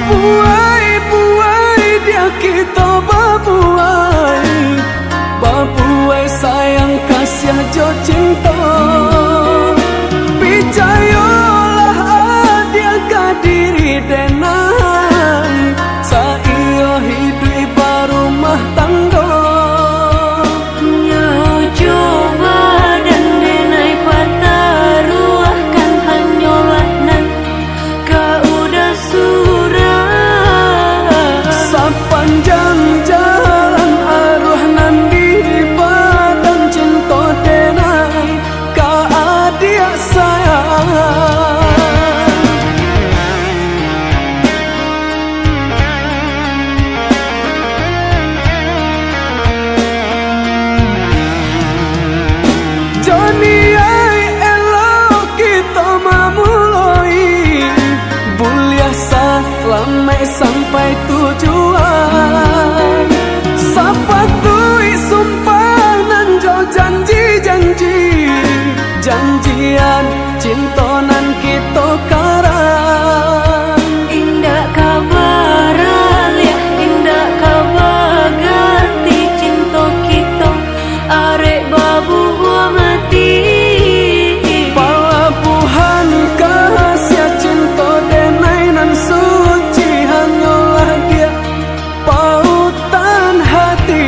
Babuai dia kita babuai sayang kasih jo cinta. Picayolah dia ka diri denai saio hidup barumah tangga. Panjang jalan arwah nan di badan cinta denai ka adia sayang. Joni ai elok kita mamuloi bulia salamai sampai tujuan. Sapatui sumpah nan jo janjian cinta nan kita karang. Indah kabar ya indah kabar ganti cinta kita arek babu mati. Palabuhan kasih cinta denai nan suci hanyalah dia pautan hati.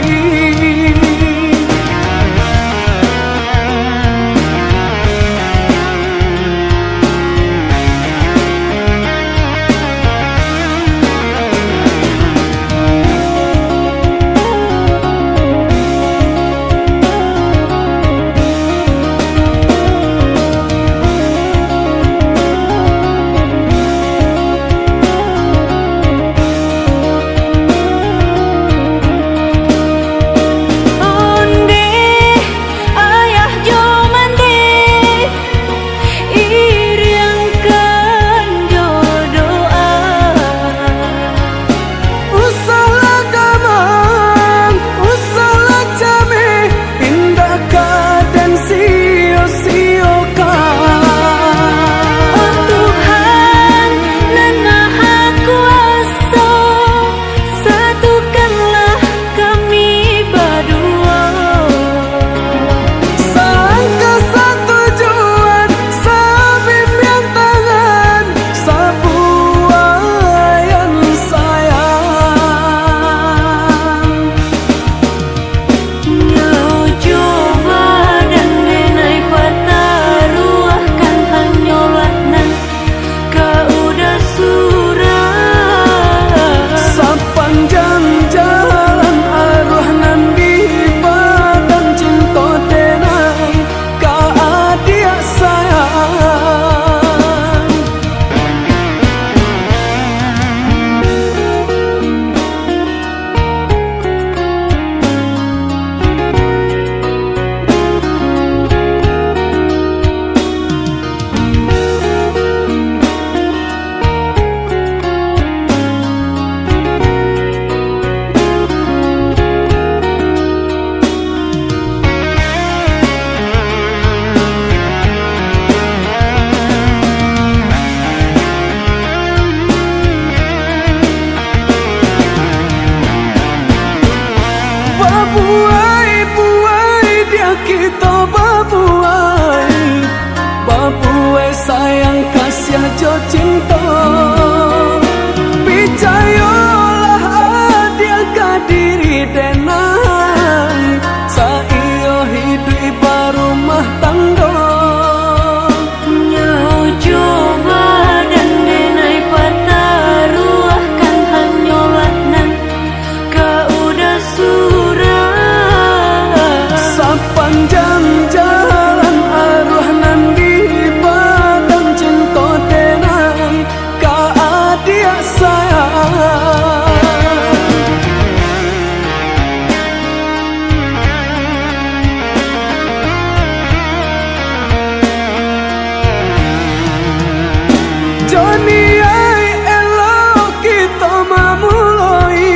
Joni ai elo kita mamuloi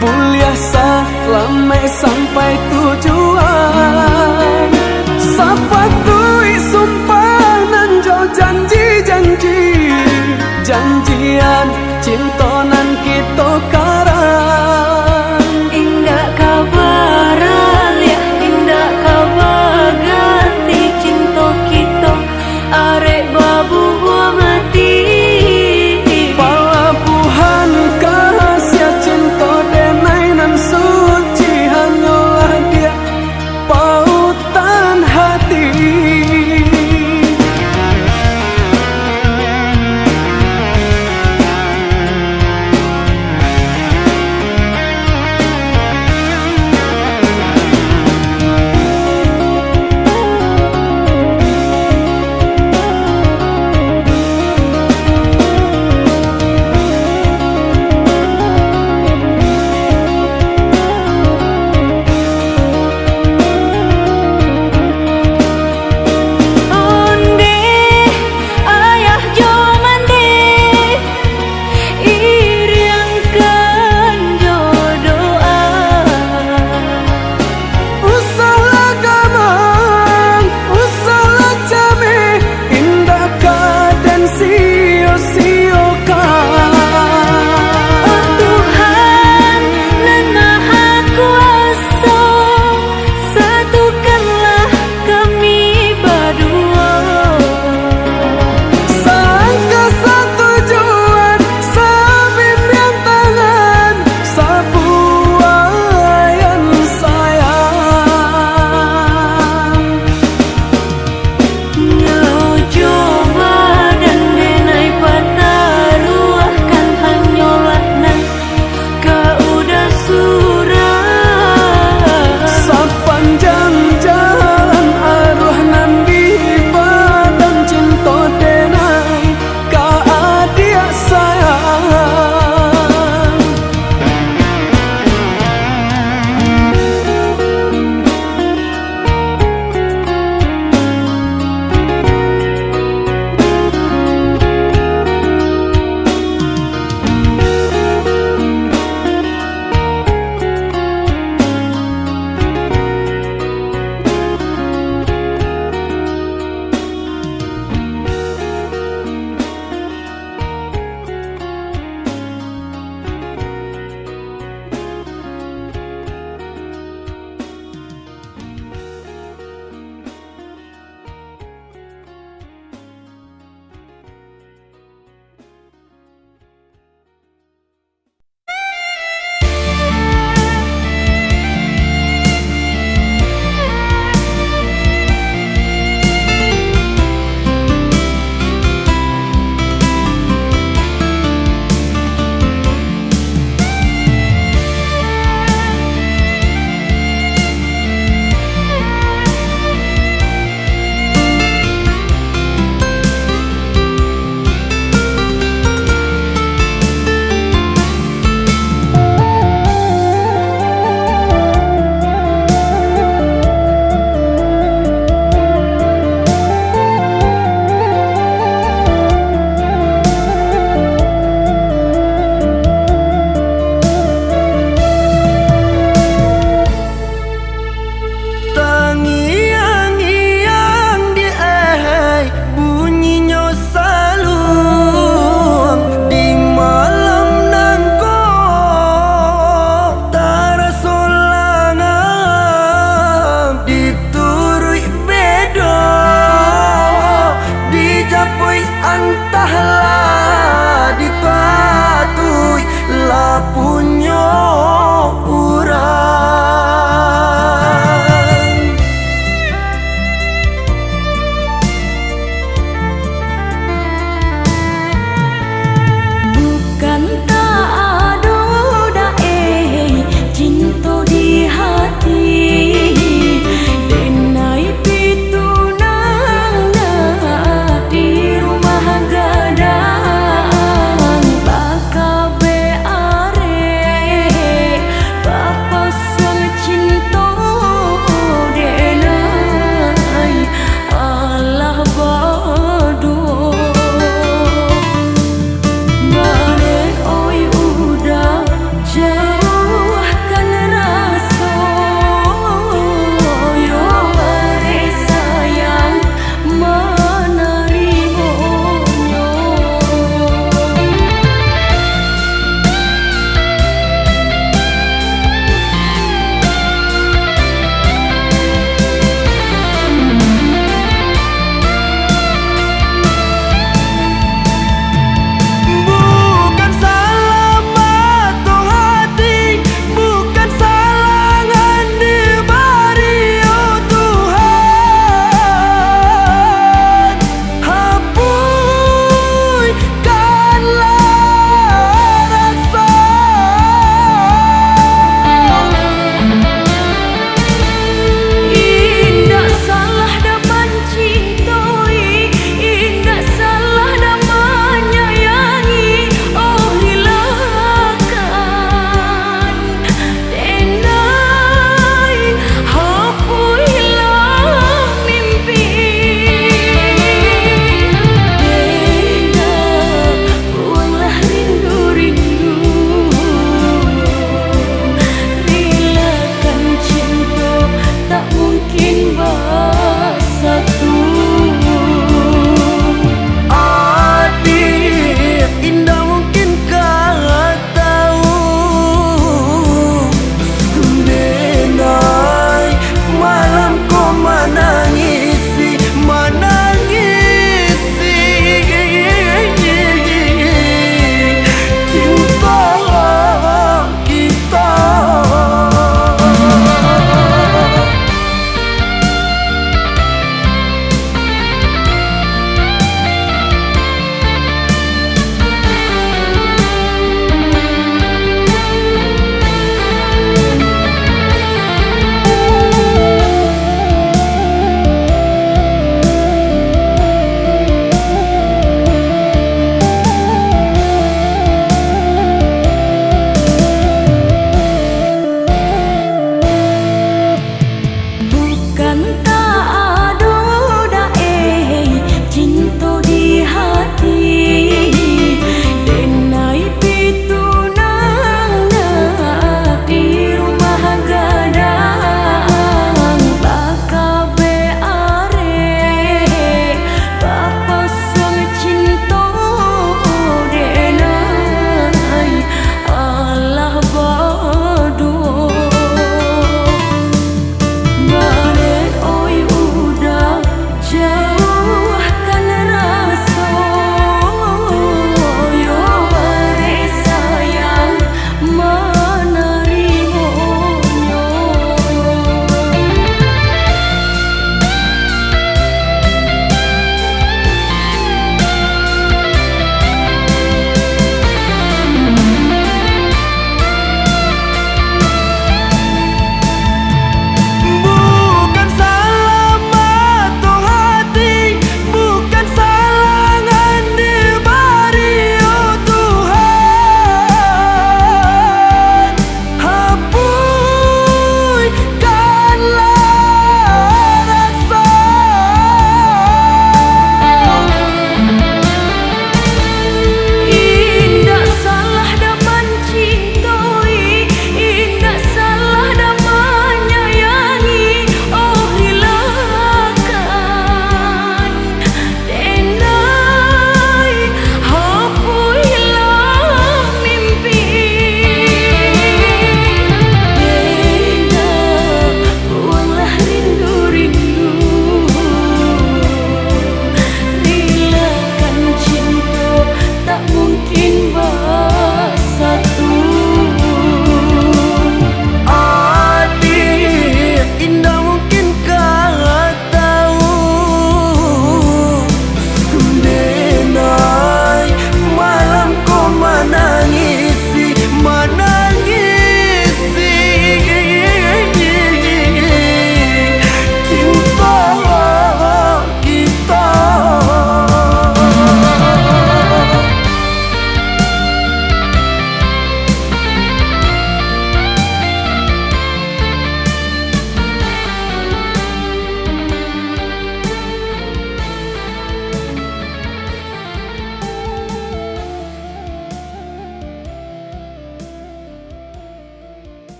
Bulia selama sampai tujuan Sapatui sumpah nan jo janji-janji Janjian cinta nan kita karang Indah kabar alia, indah kabar ganti cinta kita arek babu gua mati. Palabuhan kasih cinta denai nan suci hanyalah dia pautan hati.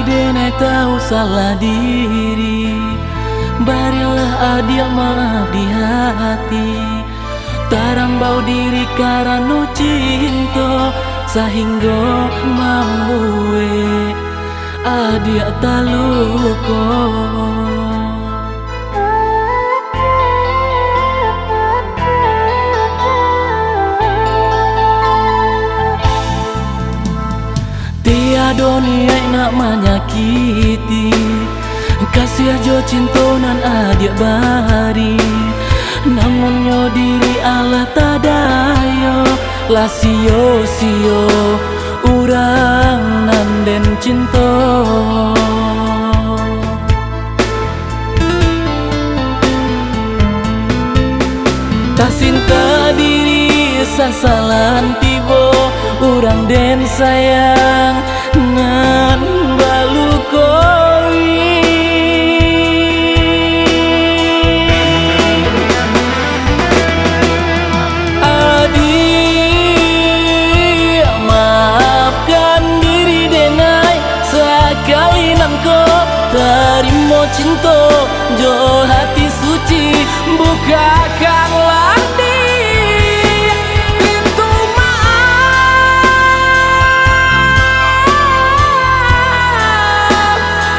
denai tahu salah diri, barilah adia maaf di hati. Tarambau diri karena cinta, sehingga mamue adia taluko. Tiada niat nak menyakiti, kasih aja cinta nan adia bari. Namun yo diri Allah tadayo, lah sio-sio urang nan den cinta. Tak cinta diri sasalan tibo, urang den sayang nan balu koi. Terima cinta, jo hati suci, bukakanlah di pintu maaf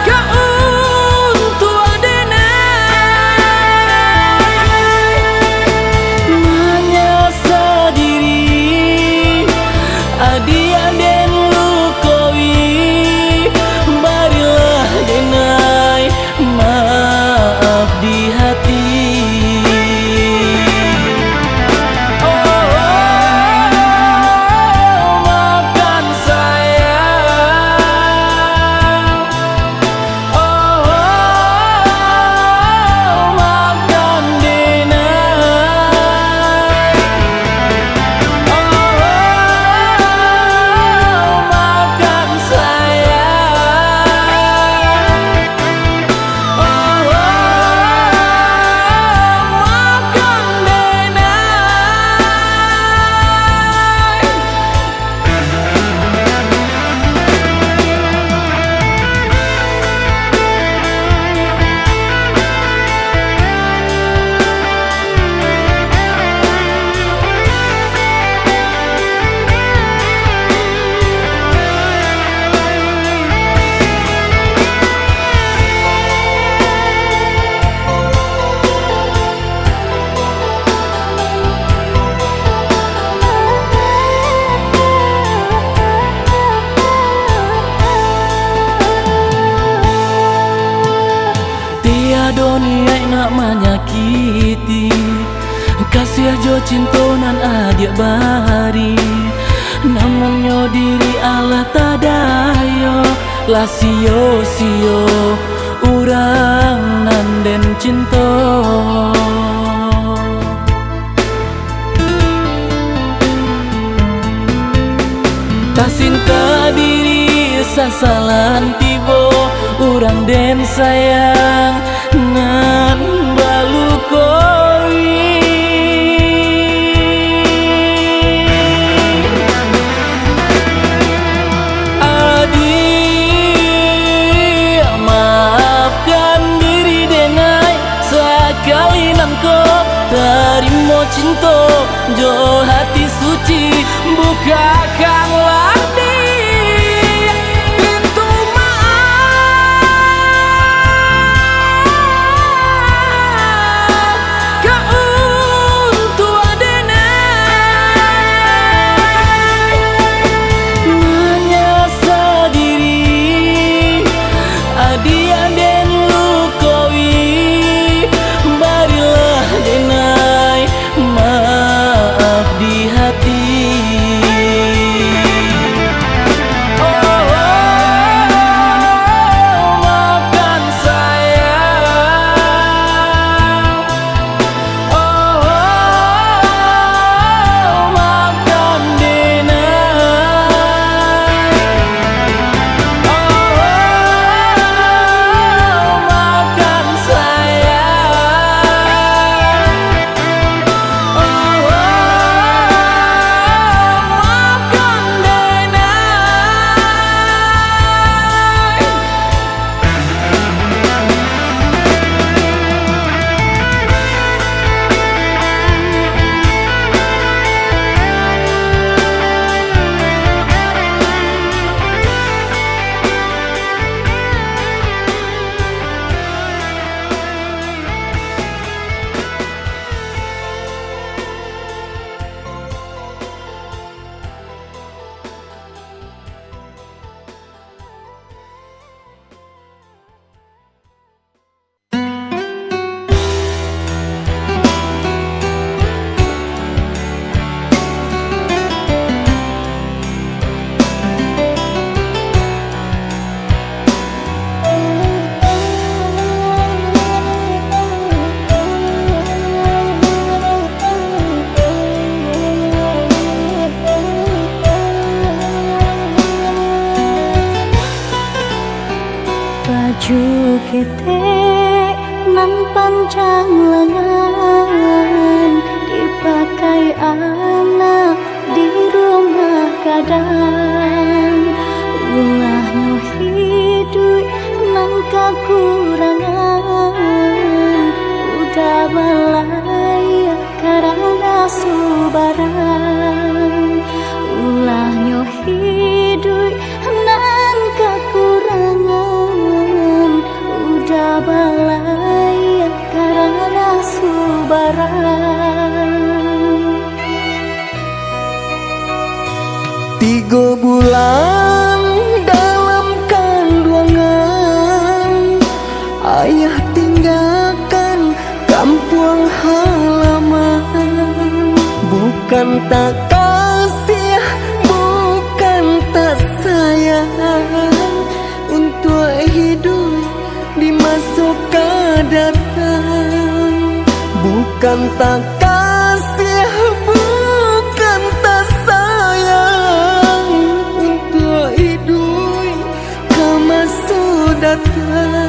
kau untuk denai menyasa diri adia den lukoi. Barilah denai maaf di hati. Maafkan sayang, maafkan denai, maafkan sayang, maafkan denai. Tiada niat nak menyakiti, kasih aja cinta nan adia bari. Namun yo diri Allah tadayo, lah sio-sio urang nan den cinta. Tak cinta diri sasalan tibo, urang den sayang nan balu koi. Adi maafkan diri denai, sekali nan kau terima cinta, jo hati suci, bukakanlah di pintu maaf kau untuk denai menyasa diri adia den lukoi. Barilah denai maaf ketek nan panjang lengan dipakai anak di rumah kadang ulah no hidup nan kakurangan udah balai karena subaran ulah nyo hidup nan kakurangan udah balai karena subaran 3 bulan dalam kandungan ayah tinggalkan kampung halaman bukan tak kasih bukan tak sayang untuk hidup di masa datang bukan tak kasih bukan tak sayang untuk hidup ke masa datang.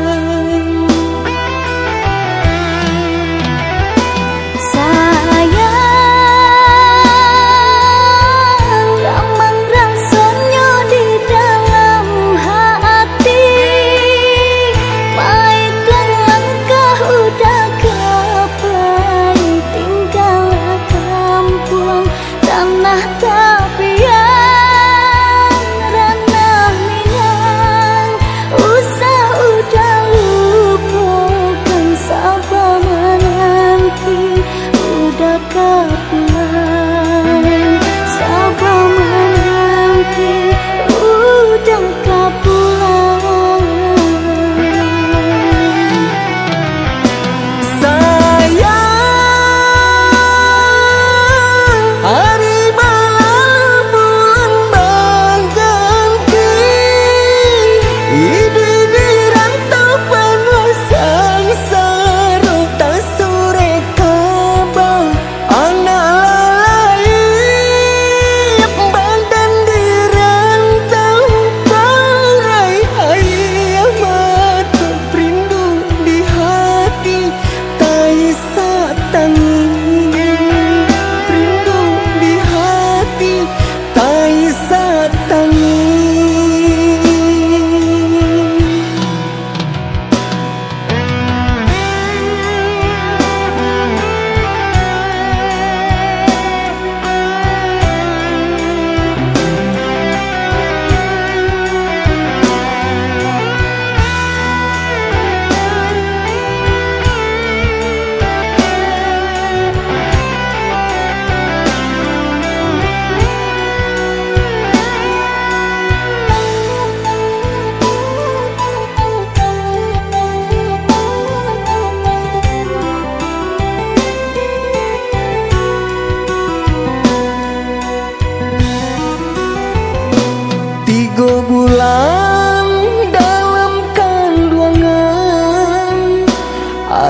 Bulan dalam kandungan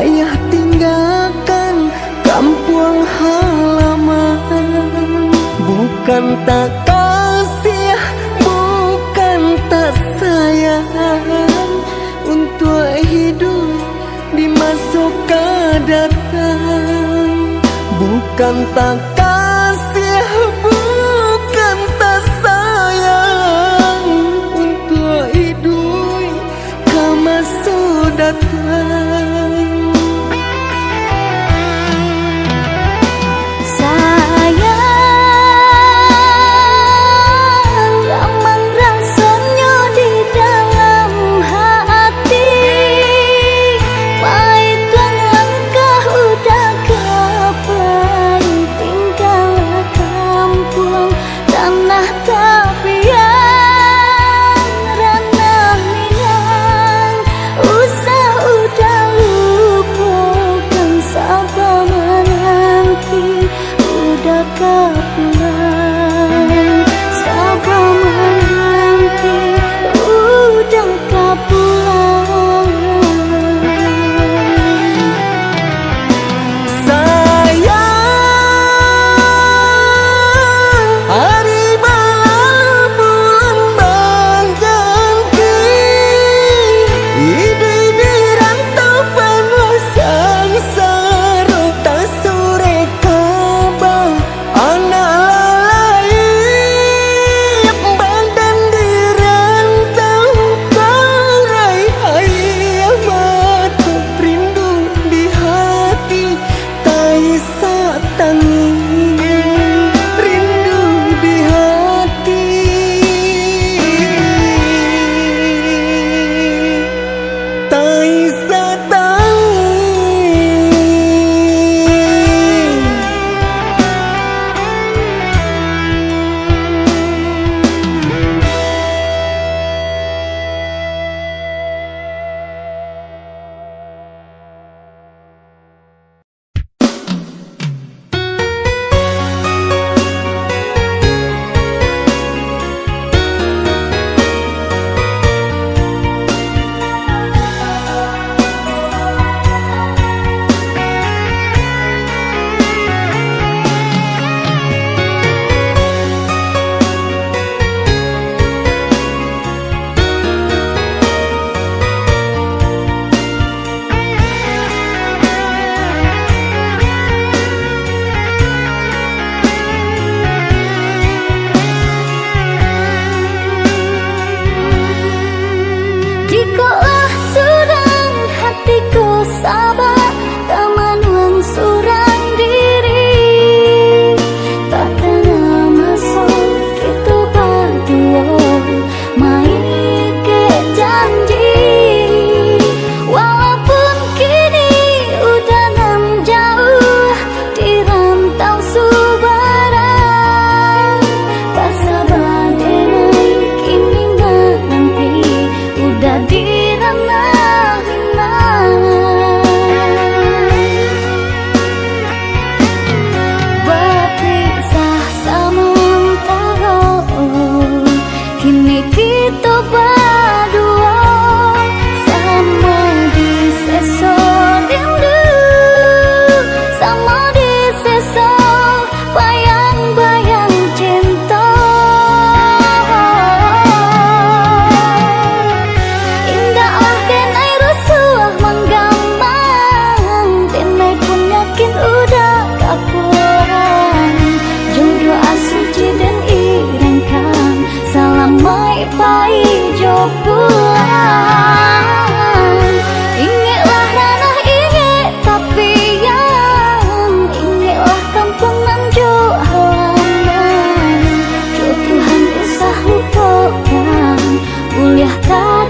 ayah tinggalkan kampung halaman bukan tak kasih bukan tak sayang untuk hidup di masa datang bukan tak kasih bukan tak sayang untuk hidup ke masa datang. Tinggal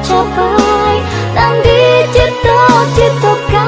capai dan dicipta-ciptakan.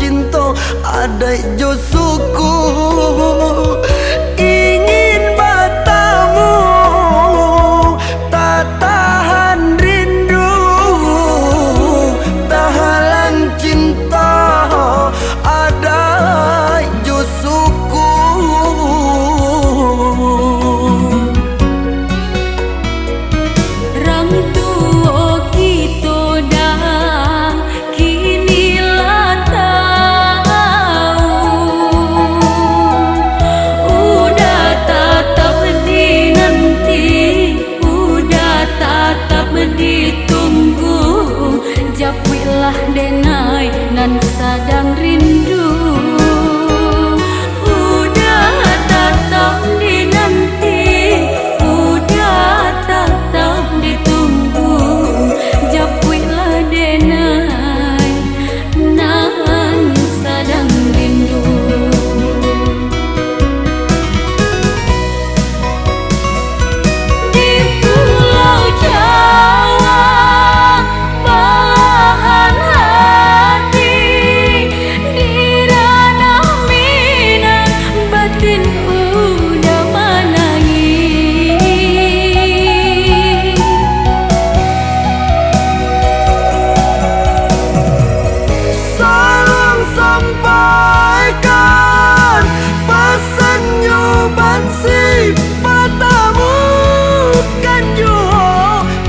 cinta adai jo suku. Ingin bertemu tak tahan rindu, tak halang cinta adai jo suku. Rang tua kita dah kini lah tahu, udah tatap dinanti, udah tatap ditunggu. Japuilah denai nan sadang rindu, udah tatap dinanti, udah tatap ditunggu. Japuilah denai nan sadang rindu. Di pulau Jawa belahan hati, di ranah Minang batin udah menangis. Salam sampaikan pesan nyoban si patamu kan jo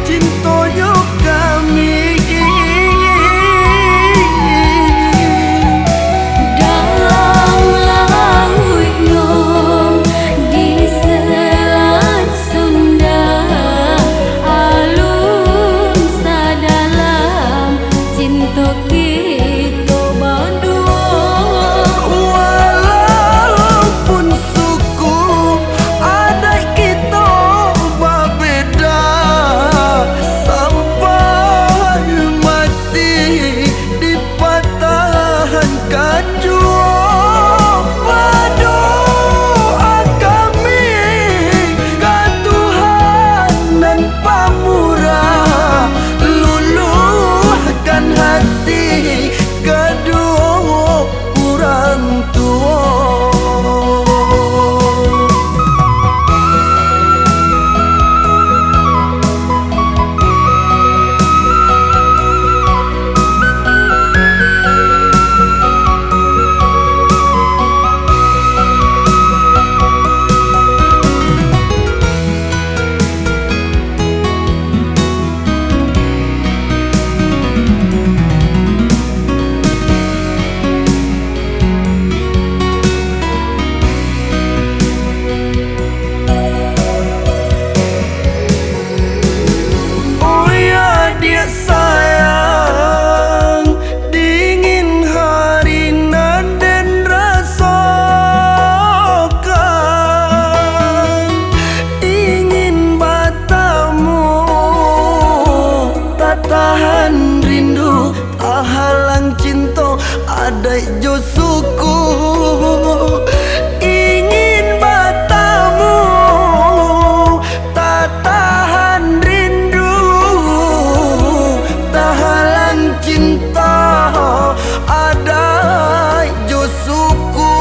cinta jo kami. Dalam lautnya di Selat Sunda, alun sadalam cinta kita berdua. Walaupun suku adat kita berbeza, sampai mati dipertahankan jua. Berdoa kami ke Tuhan dan Pamurah, luluhkan hati kedua orang tua. Oh ya dia sayang, dingin hari nan den rasakan. Ingin bertemu tak tahan rindu, tak halang cinta adai jo suku. Ingin bertemu tak tahan rindu, tak halang cinta adai jo suku.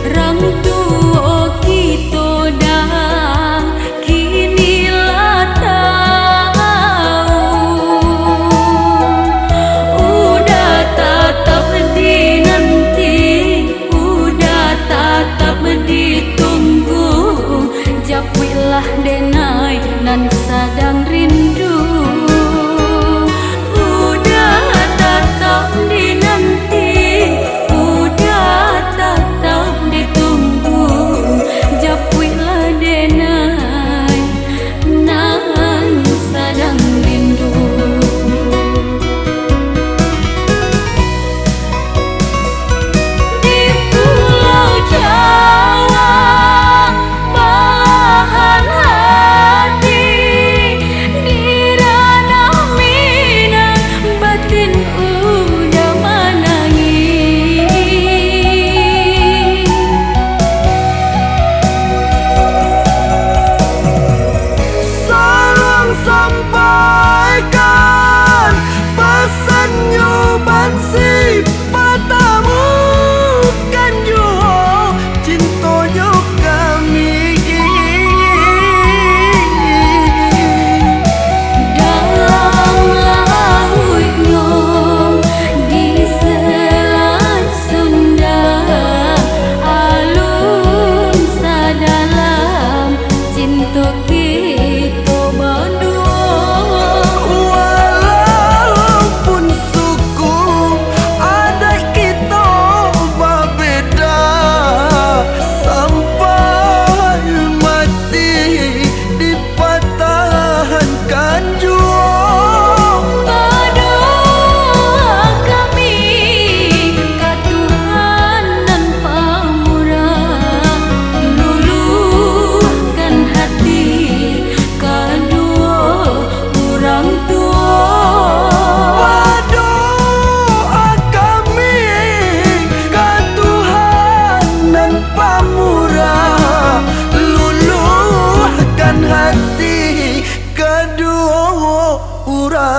Rang tua kita dah kini lah tahu,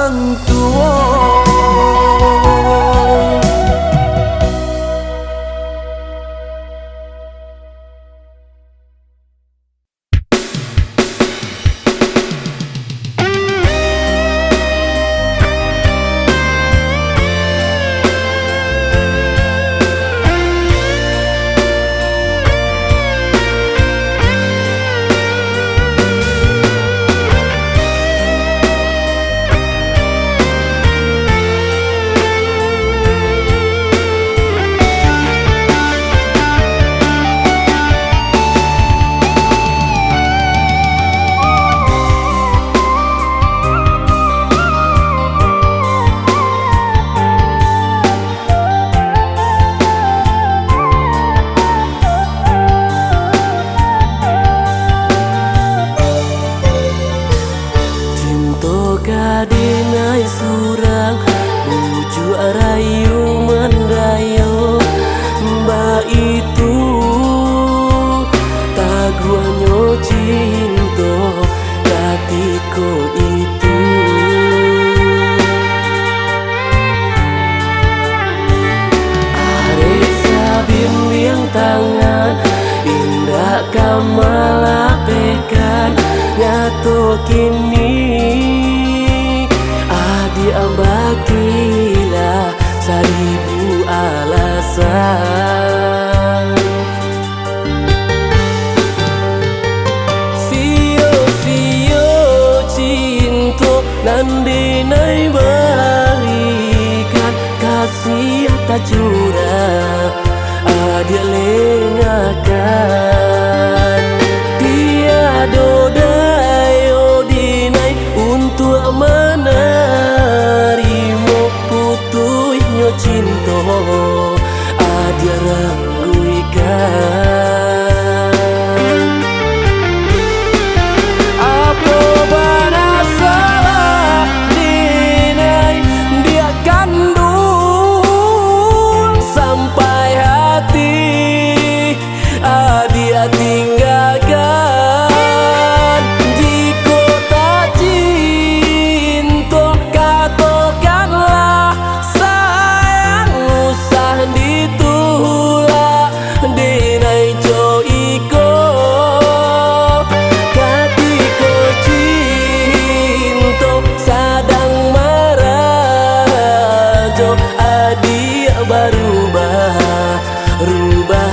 orang tua. Kadinai surang uju rayu mendayo mbak itu taguanyo cinta katiko itu arek sabim yang tangan indah kamalapekan nyato kini ambakilah seribu alasan. Sio-sio cinta nandinai berikan kasih tak curang adia lengakan tiada dayo dinai untuk menerima putuhnya cinta adia rangguikan. Apa bana salah dinai dia kandung sampai hati adia tinggalkan di kota cinta katakanlah sayang usah ditolak dinai jo iko katiko cinta sadang marajo adia rubah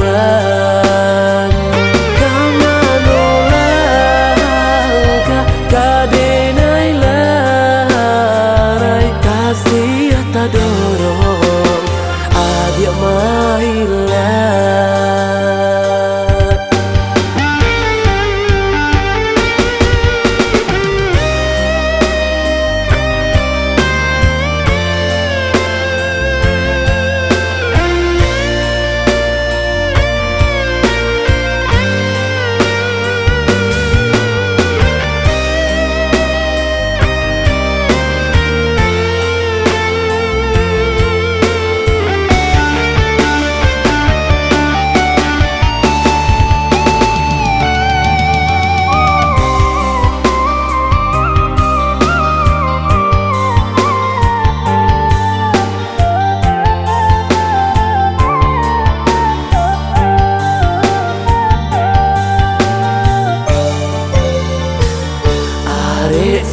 haluan kamano langkah kadenai larai kasih tak dorong adia mailah.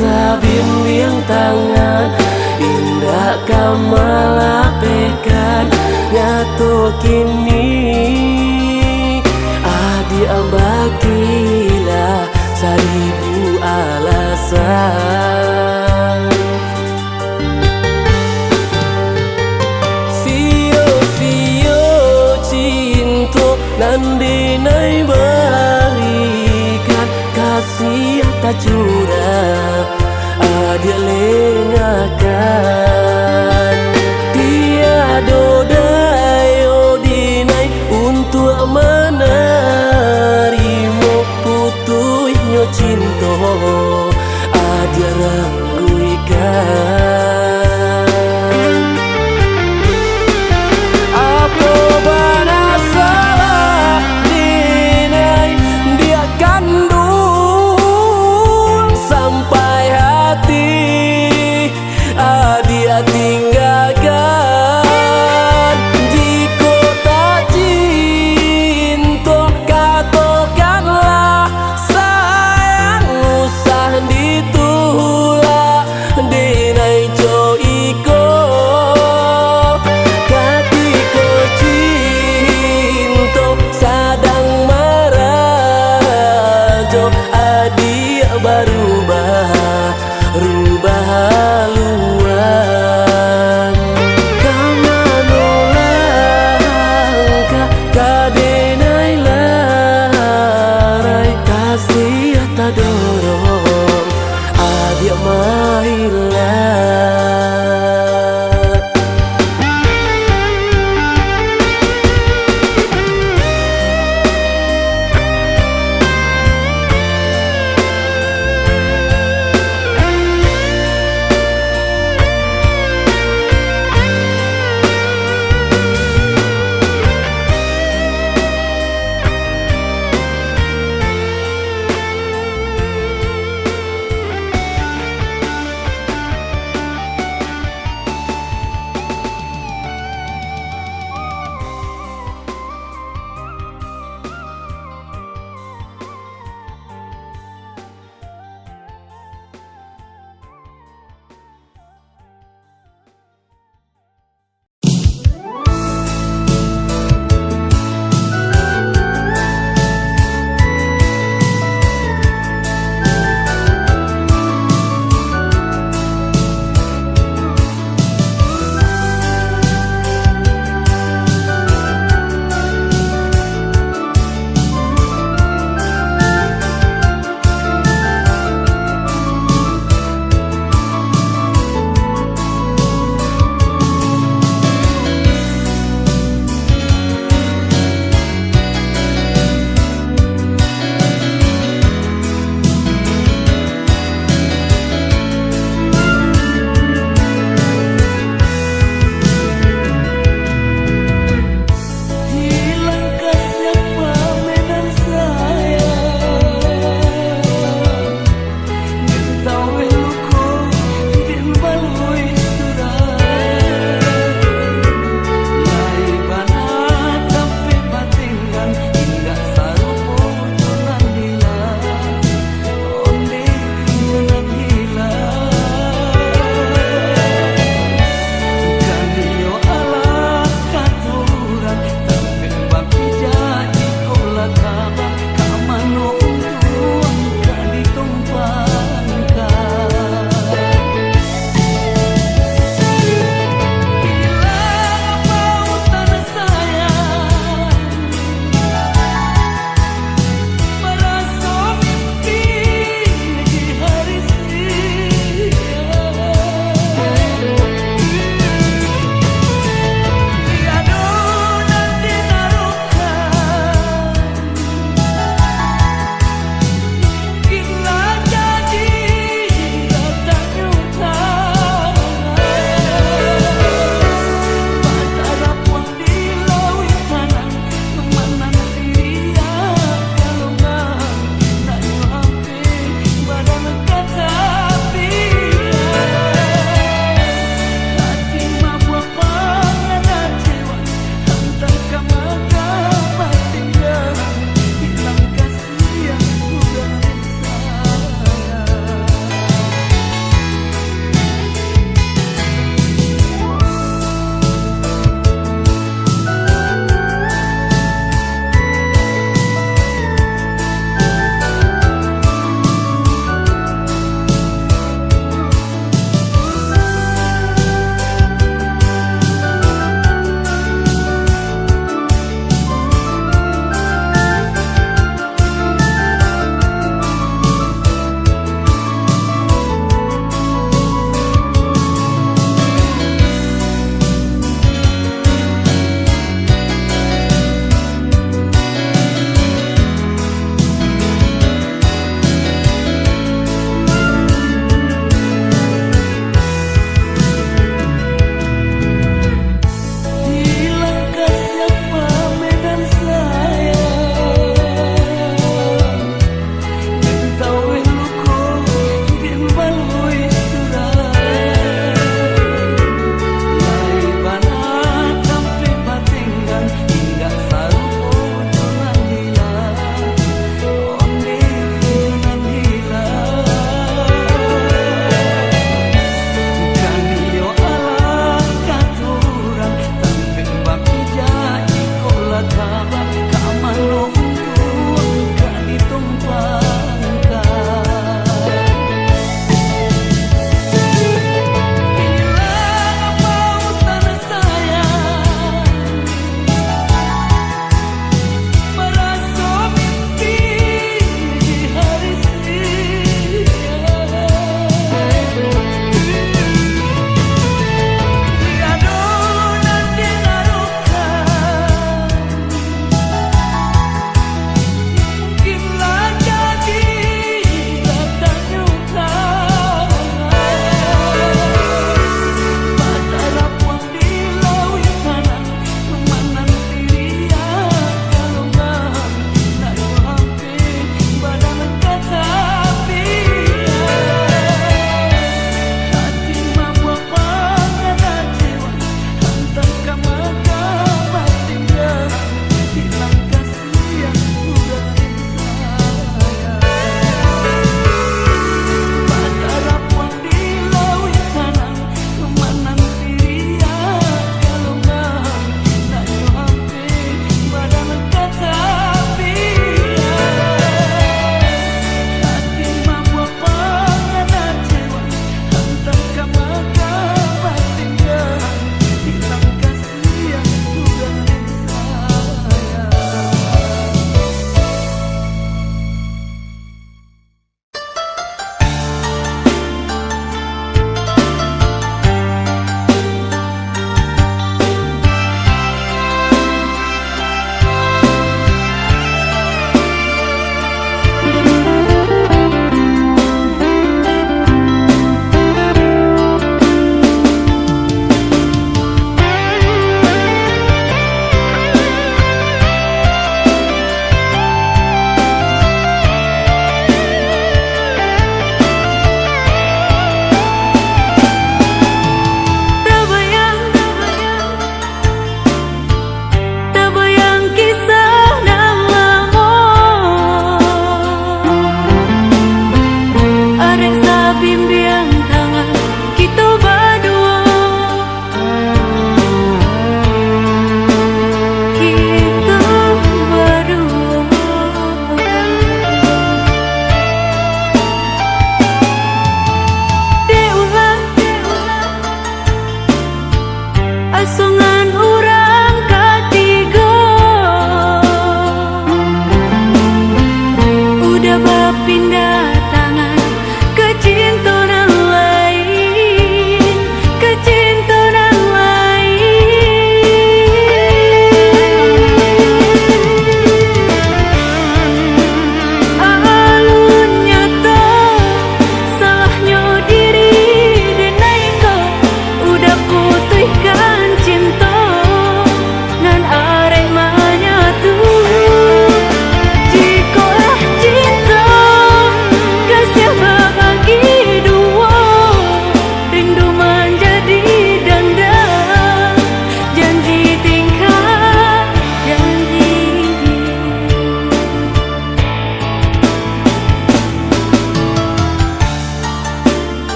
Sabim yang tangan indah kamalapekan nyato kini adi ambakilah seribu alasan. Sio-sio cinta nandinai berikan kasih tak curang adia lengakan tiada dayo dinai untuk menerima putuhnya cinta adia rangguikan. Apa bana salah dinai dia kandung sampai hati bahaluan kamano langka kadenai larai kasih ta dorong adia mailah.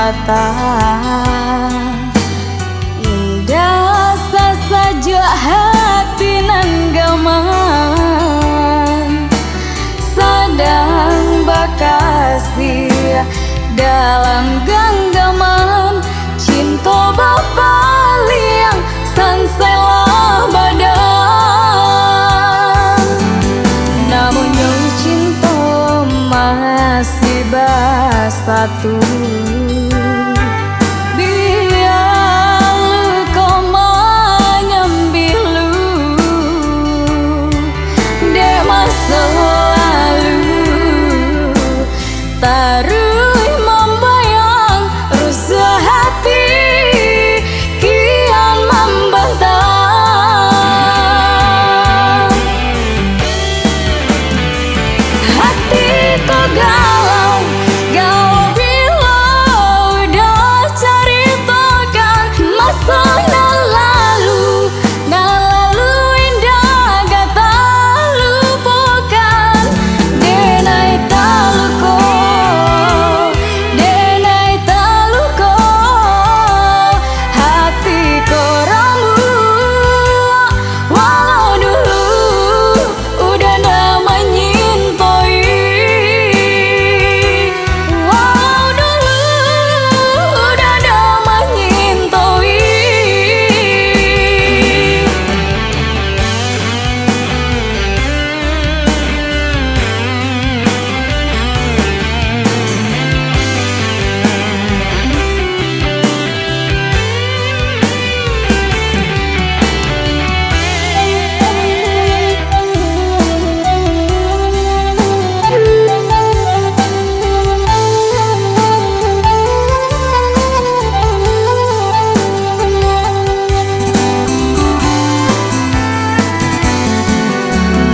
mata. Indah saja hati nan gaman, sadang bakasih dalam genggaman. Cinta bapa liang sanselah badan, namun yang cinta masih bersatu. Biar kau menyembilu de masa lalu, taruh membayang rusuh hati kian membentang. Hati kau galau, galau bila udah ceritakan masa yang lalu. Yang lalu indah gak tak lupakan. Denai tak luko, denai tak luko, hati kau ramu. Walau dulu udah nama nyintoi, walau dulu udah nama nyintoi.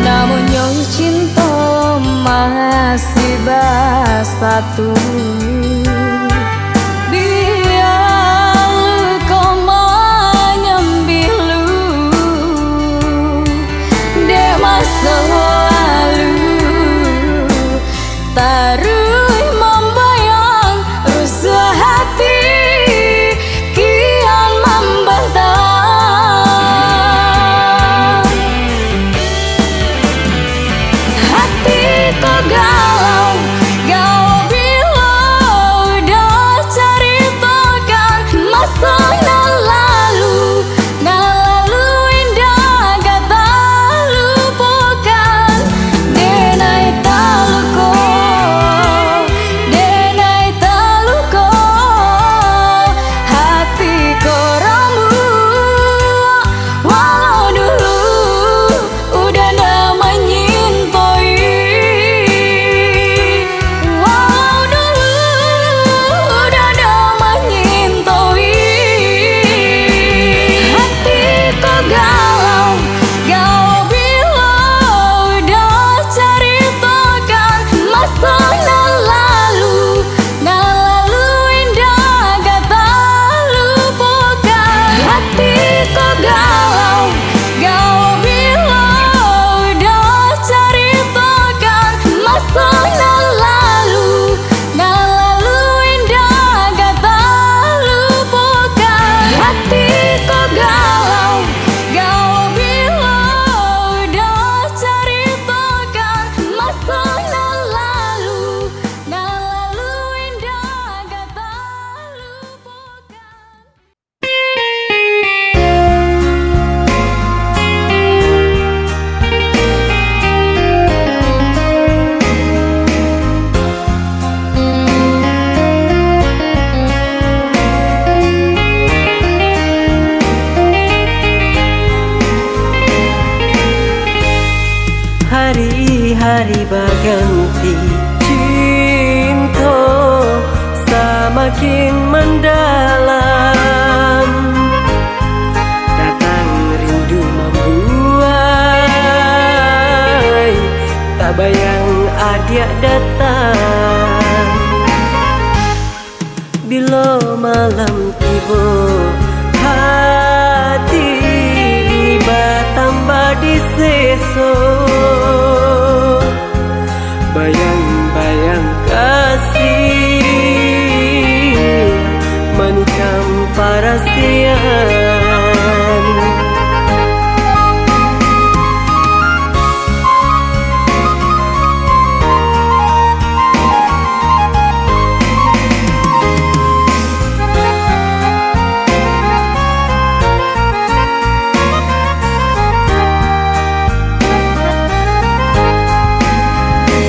Namun yang cinta masih bersatu. Biar kau menyembilu de masa lalu, taruh membayang rusuh hati kian membentang. Hati kau galau, galau bila udah ceritakan masa yang lalu. Yang lalu indah gak tak lupakan. Denai tak luko, denai tak luko, hati kau ramu. Walau dulu udah nama nyintoi, walau dulu udah nama nyintoi. Hati kau galau, galau bila udah ceritakan masa yang lalu. Yang lalu indah gak tak lupakan. Hati kau galau, galau bila udah ceritakan masa yang lalu. Yang lalu indah gak tak lupakan. Hati kau galau, galau bila udah ceritakan masa yang lalu. Yang lalu indah gak tak lupakan. Hari-hari berganti, cinta semakin mendalam. Datang rindu membuai, tak bayang adik datang. Bila malam tiba, hati bertambah di seso. Bayang-bayang kasih parasian.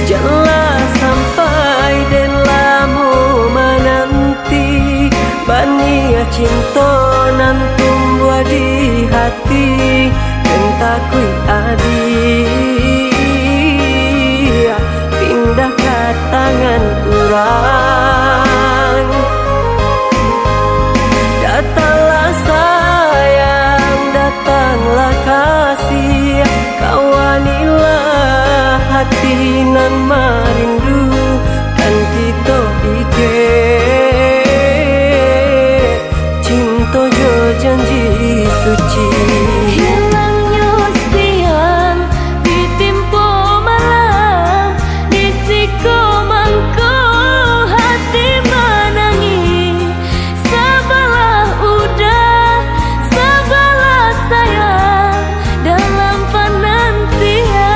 Janganlah sampai dan lamu menanti bania cinta nan tumbuh di hati dan takui adi pindah ke tangan orang. Datanglah sayang, datanglah kasih, kawanilah hati nan merindu kan kita ike cinta jo janji suci. Hilangnya siang ditimpa malam, disiko mangko hati menangis. Sabarlah udah, sabarlah sayang dalam penantian.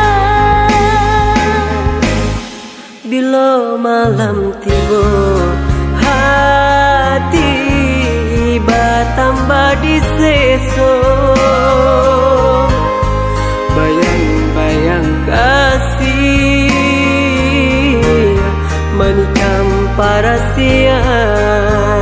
Bila malam tiba hati bertambah diseso, bayang-bayang kasih menikam parasian.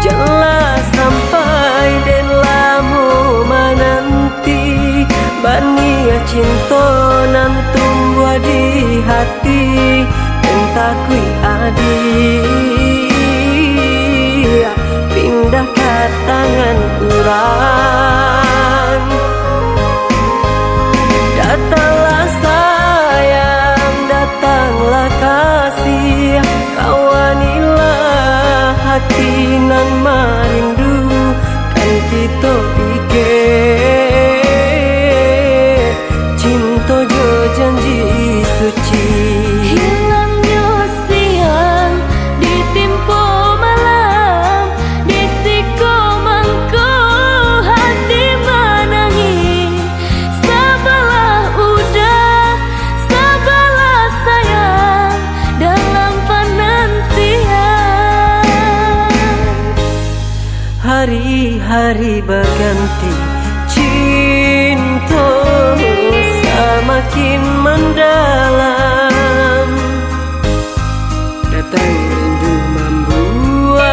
Janganlah sampai dan lamu menanti bania cinta nan tumbuh di hati dan takui adi pindah ke tangan orang. Datanglah sayang, datanglah kasih, kawanilah hati nan merindu kan kita ike cinta jo janji suci. Hilangnya siang ditimpa malam, disiko mangko hati menangis. Sabarlah udah, sabarlah sayang dalam penantian. Hari-hari berganti, cinta semakin mendalam. Datang rindu membuai,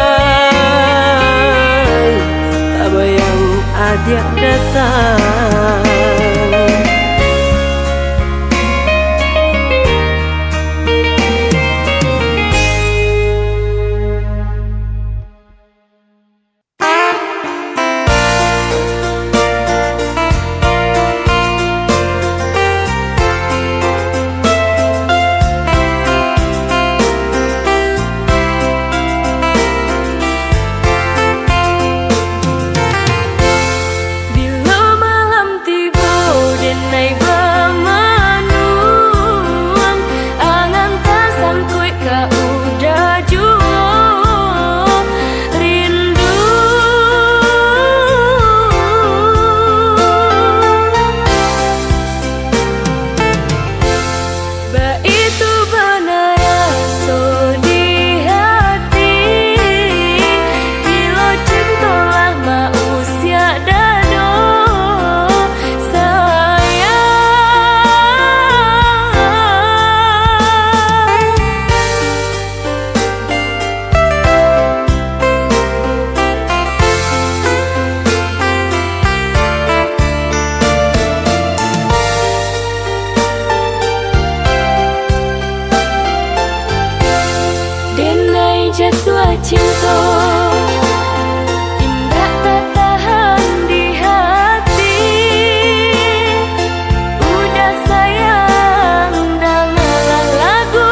tak bayang adik datang. Bila malam tiba dan naik bermanuang, angan tak sangkut ka udah jua rindu. Baitu banaya so di hati, bila cinta lama usia dado denai jatuh cinta, indah tak tahan di hati. Udah sayang, dengarlah lagu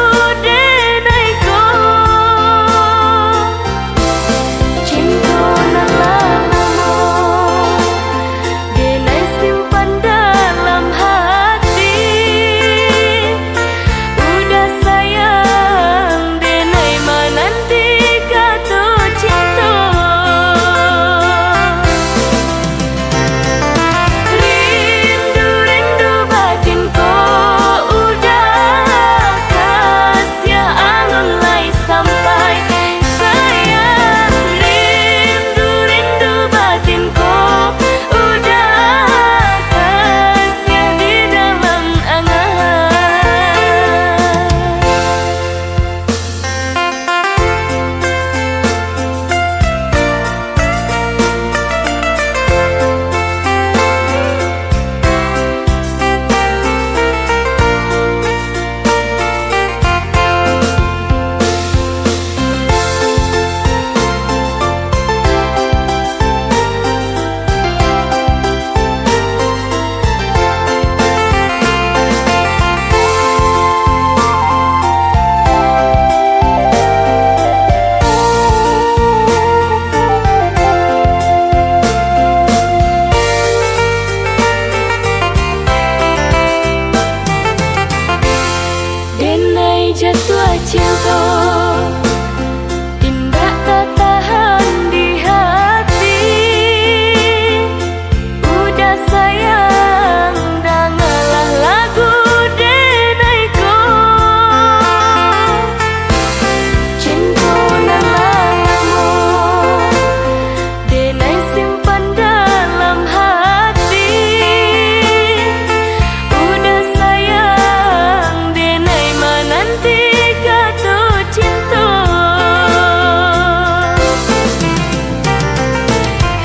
cinta indah tak tahan di hati. Udah sayang dengarlah lagu denaiku. Cinta nan lama denai simpan dalam hati. Udah sayang denai menanti jatuh cinta.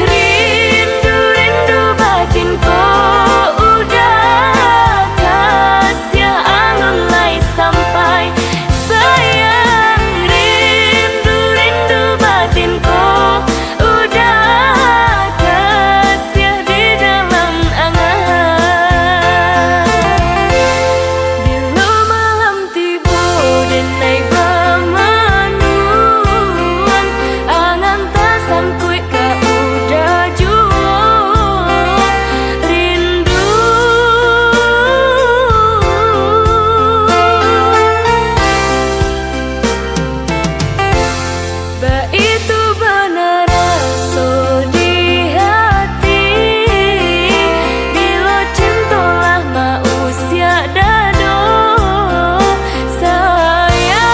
Rindu-rindu batinku udah kasih anulai sampai sayang. Rindu-rindu batinku udah kasih di dalam angan. Bila malam tiba denai bamanuan, angan tak sangkut ka udah jua rindu. Ba itu benar rasa di hati. Bila cinta lama usia dado sayang.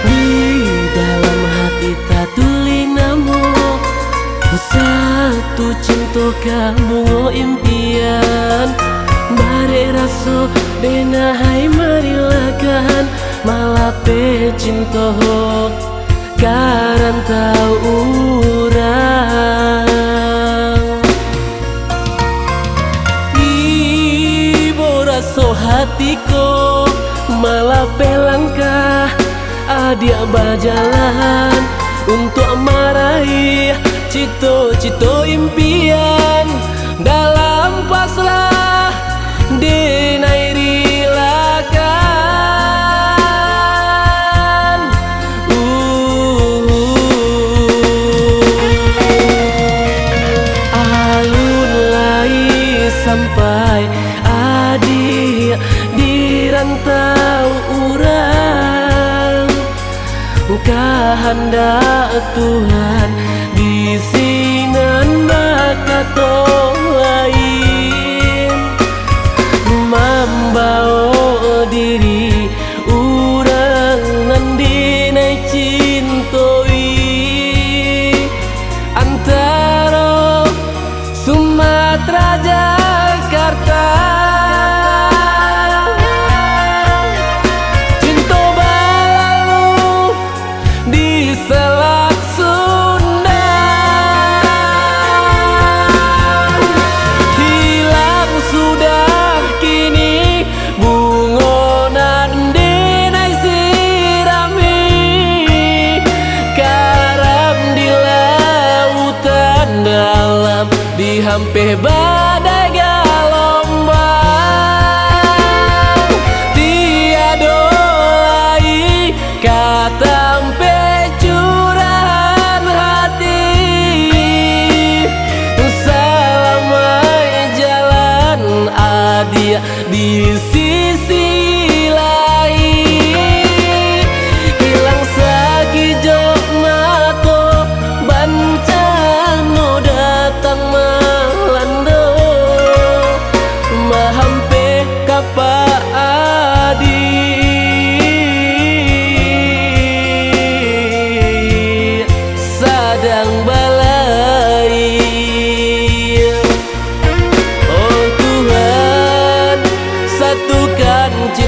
Di dalam hati tak tuling namu satu cinta kamu impian. Bare raso denahai marilakan malape cinta karan tau urang. Ibu raso hatiku malape langkah adia berjalan untuk meraih cito-cito impian dalam pasrah denai rilakan. Alun lai sampai adik di rantau urang. Kehendak Tuhan di sinan makato lain membawa diri urang dinai cintoi antara Sumatera Jakarta. Cinta balalu di Selat Sunda, hilang sudah kini bungonan denai sirami. Karam di lautan dalam dihampir badai gelombang. Tiada lagi katampe curahan hati. Selamai jalan adia di sisi lain. Hilang sakijo mato bencana datang melanda. Mahampe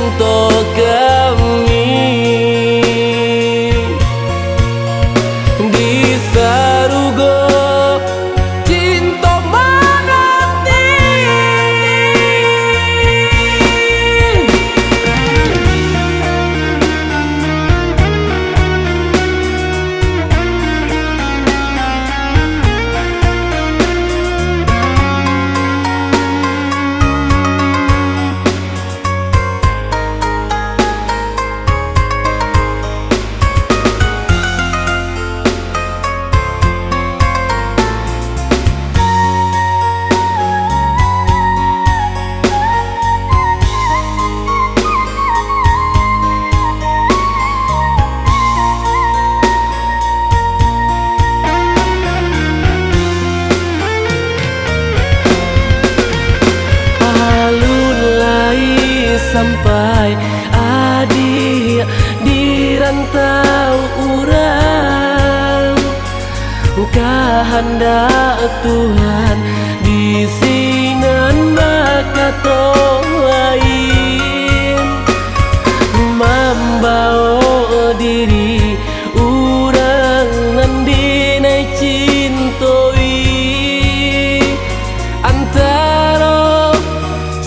cinta kami di sarugo cinta menanti. Sampai adik di rantau urang, kehendak Tuhan di sinan maka lain membawa diri urang nandinai cintoi antara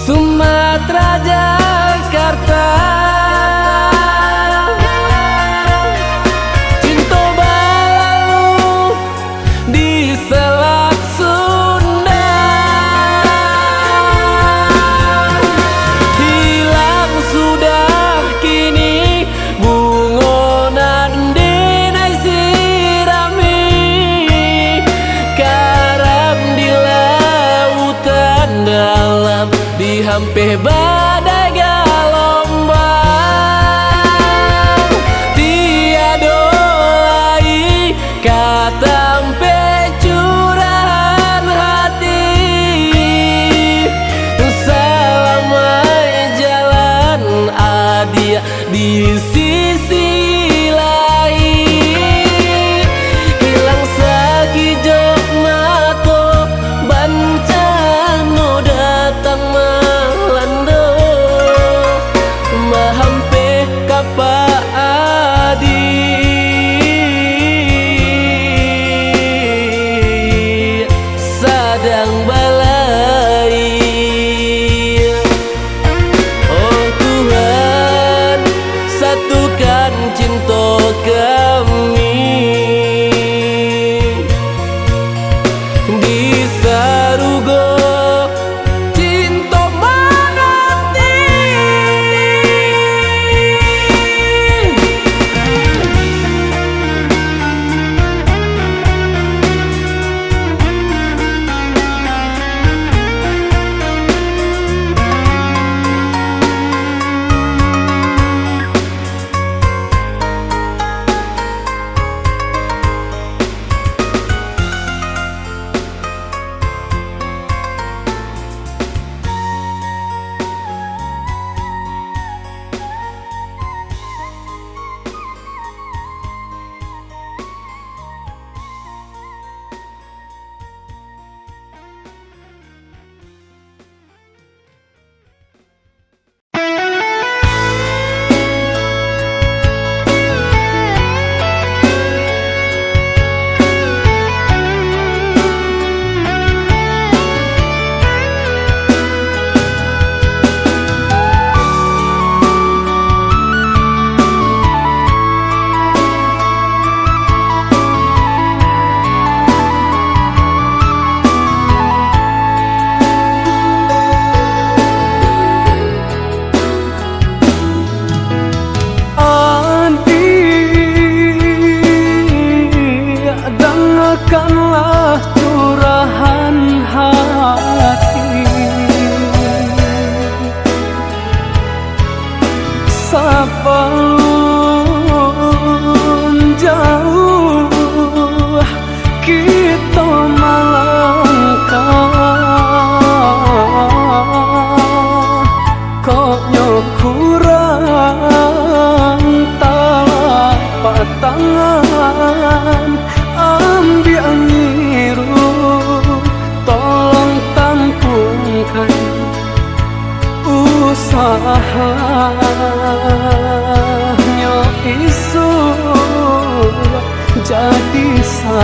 Sumatera Jakarta. Cinta balalu di Selat Sunda, hilang sudah kini bungonan dinai sirami, karam di lautan dalam dihampir badai gelombang, tiada lagi katampe curahan hati, selama jalan adia di sisi lain, hilang sakijok mato bancano datang melanda.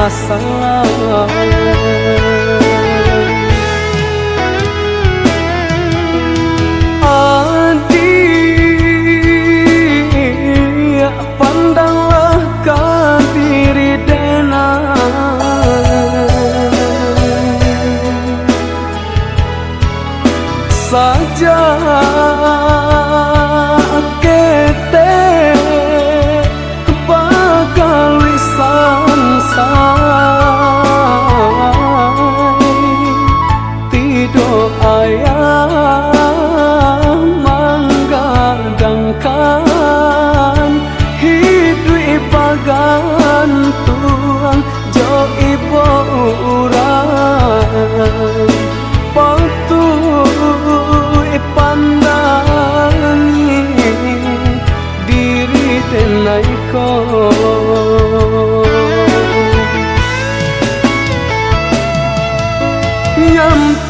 salah. Adik, pandanglah kau diri saja kete bakal lisan say tido ayah manggadangkan hidup ibagan tuang jo ibu urang patut pandangi diri tenaiko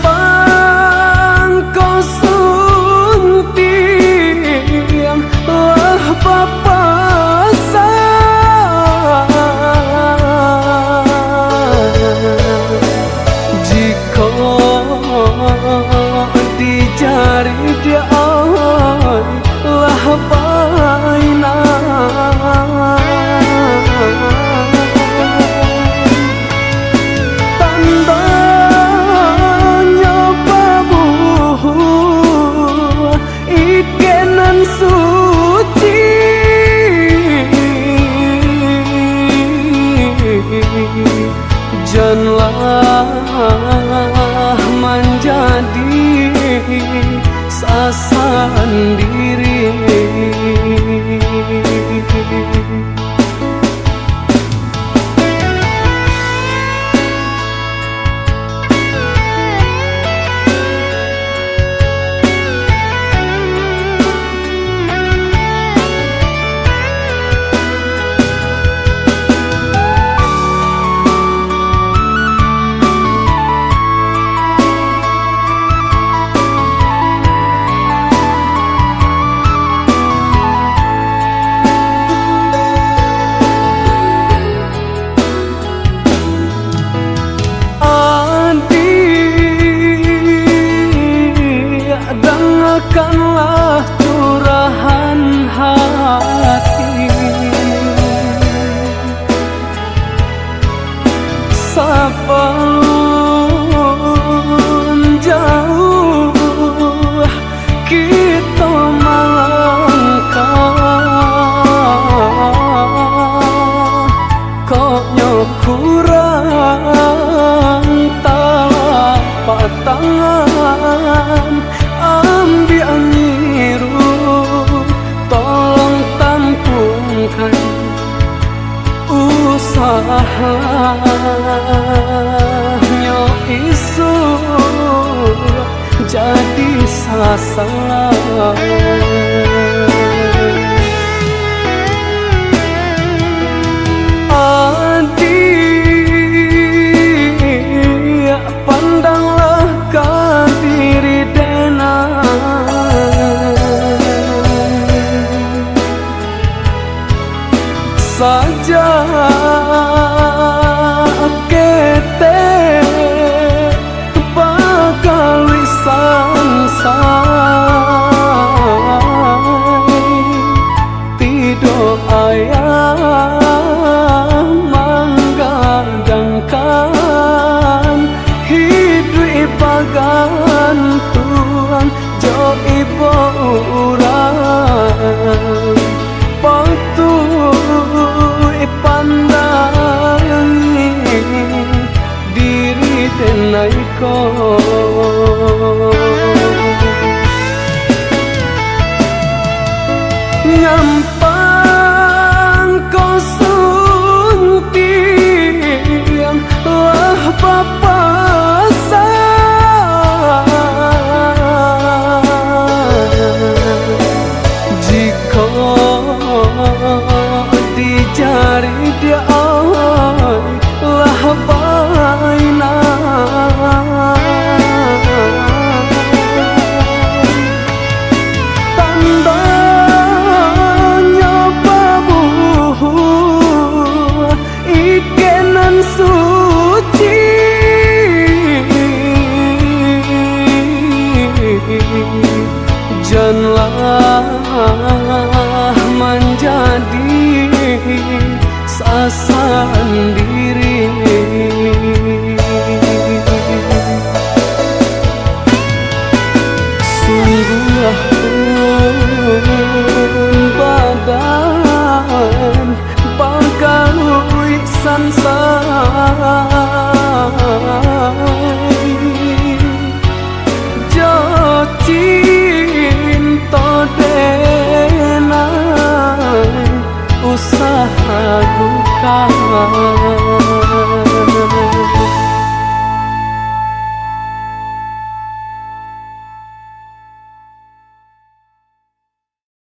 nyampang kau suntiang lah papasan jika dijari dia lah baina tandanya babu ikenan suci janganlah menjadi sasaran diri. Dengarkanlah curahan hati sebelum jauh kita melangkah koknya kurang telapak tangan ambil nyiru tolong tampungkan usahanya isu jadi sasaran. Adik, pandanglah kau diri saja kete bakal lisan say tido ayah manggadangkan hidup ibagan tuang jo ibu urang patut pandangi diri tenaiko nyampang kau suntiang lah papasan jika dijari dia lah baina tandanya menjadi sendiri. Sungguh badan bagai sansai jo cinta denai usaha duka.